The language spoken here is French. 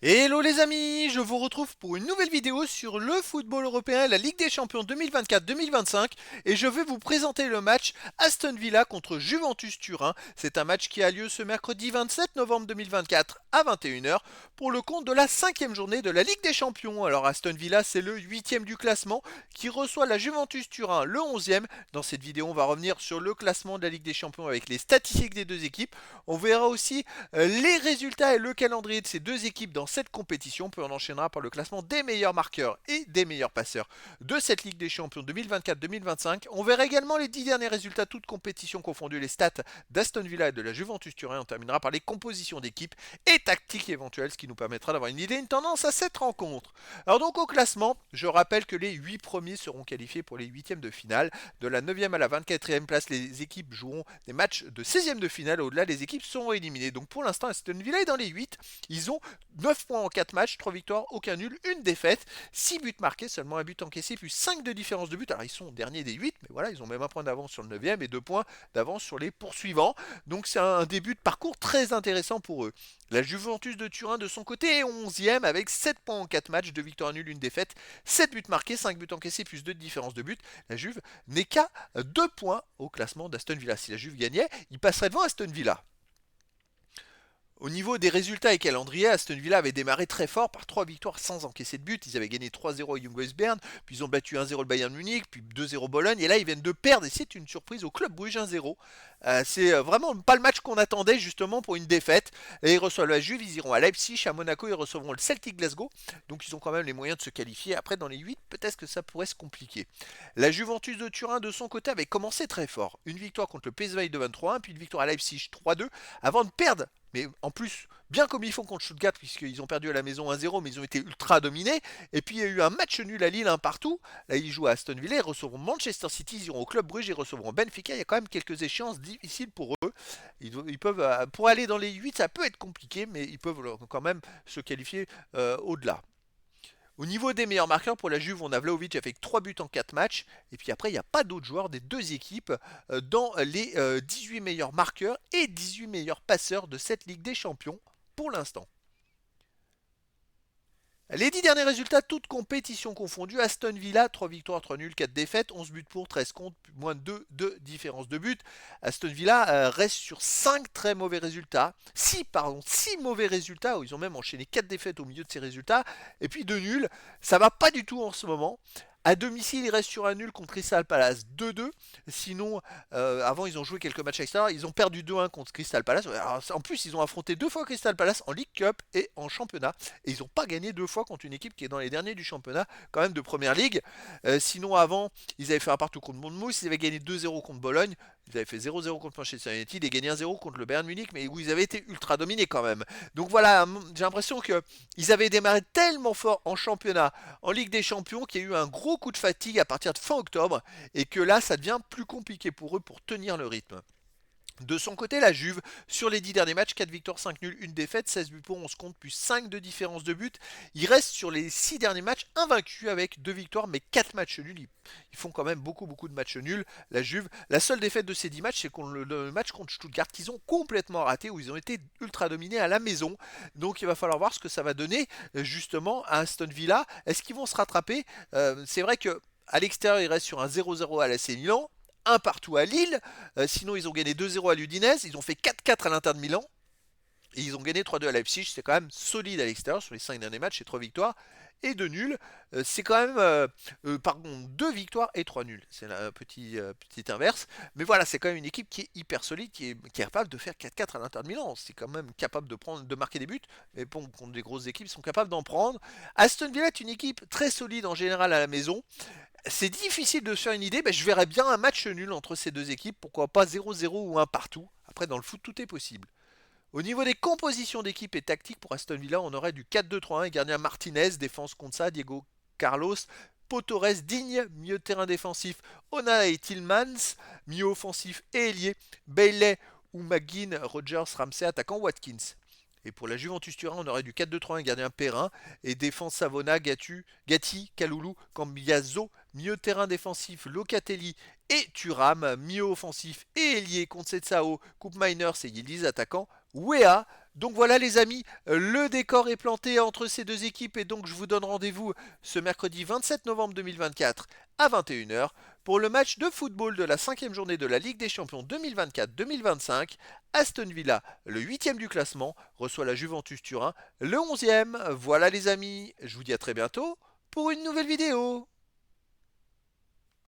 Hello les amis, je vous retrouve pour une nouvelle vidéo sur le football européen, la Ligue des Champions 2024-2025 et je vais vous présenter le match Aston Villa contre Juventus Turin. C'est un match qui a lieu ce mercredi 27 novembre 2024 à 21h pour le compte de la 5e journée de la Ligue des Champions. Alors Aston Villa c'est le 8e du classement qui reçoit la Juventus Turin le 11e. Dans cette vidéo on va revenir sur le classement de la Ligue des Champions avec les statistiques des deux équipes. On verra aussi les résultats et le calendrier de ces deux équipes dans cette compétition, puis on enchaînera par le classement des meilleurs marqueurs et des meilleurs passeurs de cette Ligue des Champions 2024-2025. On verra également les 10 derniers résultats, toutes compétitions confondues, les stats d'Aston Villa et de la Juventus Turin. On terminera par les compositions d'équipes et tactiques éventuelles, ce qui nous permettra d'avoir une idée, une tendance à cette rencontre. Alors donc au classement, je rappelle que les 8 premiers seront qualifiés pour les 8e de finale. De la 9e à la 24e place, les équipes joueront des matchs de 16e de finale. Au-delà, les équipes sont éliminées. Donc pour l'instant, Aston Villa est dans les 8. Ils ont 9 points en 4 matchs, 3 victoires, aucun nul, une défaite, 6 buts marqués, seulement un but encaissé, plus 5 de différence de but. Alors ils sont derniers des 8, mais voilà, ils ont même un point d'avance sur le 9e et 2 points d'avance sur les poursuivants. Donc c'est un début de parcours très intéressant pour eux. La Juventus de Turin de son côté est 11e avec 7 points en 4 matchs, 2 victoires nuls, une défaite, 7 buts marqués, 5 buts encaissés, plus 2 de différence de but. La Juve n'est qu'à 2 points au classement d'Aston Villa. Si la Juve gagnait, il passerait devant Aston Villa. Au niveau des résultats et calendrier, Aston Villa avait démarré très fort par 3 victoires sans encaisser de but. Ils avaient gagné 3-0 à Young Boys Bern, puis ils ont battu 1-0 le Bayern Munich, puis 2-0 Bologne, et là ils viennent de perdre, et c'est une surprise au Club Brugge 1-0. C'est vraiment pas le match qu'on attendait justement pour une défaite. Et ils reçoivent la Juve, ils iront à Leipzig, à Monaco, ils recevront le Celtic Glasgow, donc ils ont quand même les moyens de se qualifier. Après dans les 8, peut-être que ça pourrait se compliquer. La Juventus de Turin de son côté avait commencé très fort. Une victoire contre le PSV de 23-1, puis une victoire à Leipzig 3-2, avant de perdre mais en plus, bien comme ils font contre Stuttgart, puisqu'ils ont perdu à la maison 1-0, mais ils ont été ultra dominés. Et puis il y a eu un match nul à Lille, un partout. Là, ils jouent à Aston Villa, ils recevront Manchester City, ils iront au Club Brugge, ils recevront Benfica. Il y a quand même quelques échéances difficiles pour eux. Ils peuvent, pour aller dans les 8, ça peut être compliqué, mais ils peuvent quand même se qualifier au-delà. Au niveau des meilleurs marqueurs pour la Juve, on a Vlahovic avec 3 buts en 4 matchs. Et puis après, il n'y a pas d'autres joueurs des deux équipes dans les 18 meilleurs marqueurs et 18 meilleurs passeurs de cette Ligue des Champions pour l'instant. Les 10 derniers résultats, toutes compétitions confondues. Aston Villa, 3 victoires, 3 nuls, 4 défaites, 11 buts pour, 13 contre, moins de 2 de différence de but. Aston Villa reste sur 5 très mauvais résultats. 6 mauvais résultats, où ils ont même enchaîné 4 défaites au milieu de ces résultats. Et puis 2 nuls. Ça va pas du tout en ce moment. À domicile, ils restent sur un nul contre Crystal Palace 2-2. Sinon, avant, ils ont joué quelques matchs extérieurs. Ils ont perdu 2-1 contre Crystal Palace. Alors, en plus, ils ont affronté 2 fois Crystal Palace en League Cup et en championnat. Et ils n'ont pas gagné 2 fois contre une équipe qui est dans les derniers du championnat, quand même de première ligue. Sinon, avant, ils avaient fait un partout contre Bournemouth. Ils avaient gagné 2-0 contre Bologne. Ils avaient fait 0-0 contre Manchester United et gagné 1-0 contre le Bayern Munich, mais où ils avaient été ultra dominés quand même. Donc voilà, j'ai l'impression qu'ils avaient démarré tellement fort en championnat, en Ligue des Champions, qu'il y a eu un gros coup de fatigue à partir de fin octobre et que là, ça devient plus compliqué pour eux pour tenir le rythme. De son côté, la Juve, sur les 10 derniers matchs, 4 victoires, 5 nuls, 1 défaite, 16 buts pour 11 comptes, plus 5 de différence de but. Ils restent sur les 6 derniers matchs invaincus avec 2 victoires, mais 4 matchs nuls. Ils font quand même beaucoup de matchs nuls, la Juve. La seule défaite de ces 10 matchs, c'est le match contre Stuttgart qu'ils ont complètement raté, où ils ont été ultra dominés à la maison. Donc il va falloir voir ce que ça va donner justement à Aston Villa. Est-ce qu'ils vont se rattraper? C'est vrai que à l'extérieur, ils restent sur un 0-0 à l'AC Milan, un partout à Lille. Sinon, ils ont gagné 2-0 à l'Udinese. Ils ont fait 4-4 à l'Inter de Milan. Et ils ont gagné 3-2 à Leipzig. C'est quand même solide à l'extérieur sur les 5 derniers matchs. C'est 3 victoires et 2 nuls. C'est quand même, par contre, 2 victoires et 3 nuls. C'est la petite inverse. Mais voilà, c'est quand même une équipe qui est hyper solide, qui est capable de faire 4-4 à l'Inter de Milan. C'est quand même capable de marquer des buts. Mais bon, contre des grosses équipes, ils sont capables d'en prendre. Aston Villa est une équipe très solide en général à la maison. C'est difficile de se faire une idée, je verrais bien un match nul entre ces deux équipes, pourquoi pas 0-0 ou un partout. Après, dans le foot, tout est possible. Au niveau des compositions d'équipe et tactiques pour Aston Villa, on aurait du 4-2-3-1 et gardien Martinez, défense Konsa, Diego Carlos, Potores, Digne, milieu de terrain défensif, Ona et Tillmans, milieu offensif et ailier, Bailey ou McGinn, Rogers, Ramsey, attaquant Watkins. Et pour la Juventus Turin, on aurait du 4-2-3-1 gardien Perrin et défense Savona, Gatti, Kaloulou, Cambiaso, milieu de terrain défensif Locatelli et Thuram, milieu offensif et ailier Conceição, Coupe Miners et Yildiz attaquant Wea, Donc voilà les amis, le décor est planté entre ces deux équipes et donc je vous donne rendez-vous ce mercredi 27 novembre 2024 à 21 h pour le match de football de la 5e journée de la Ligue des Champions 2024-2025. Aston Villa, le 8e du classement, reçoit la Juventus Turin, le 11e. Voilà les amis, je vous dis à très bientôt pour une nouvelle vidéo.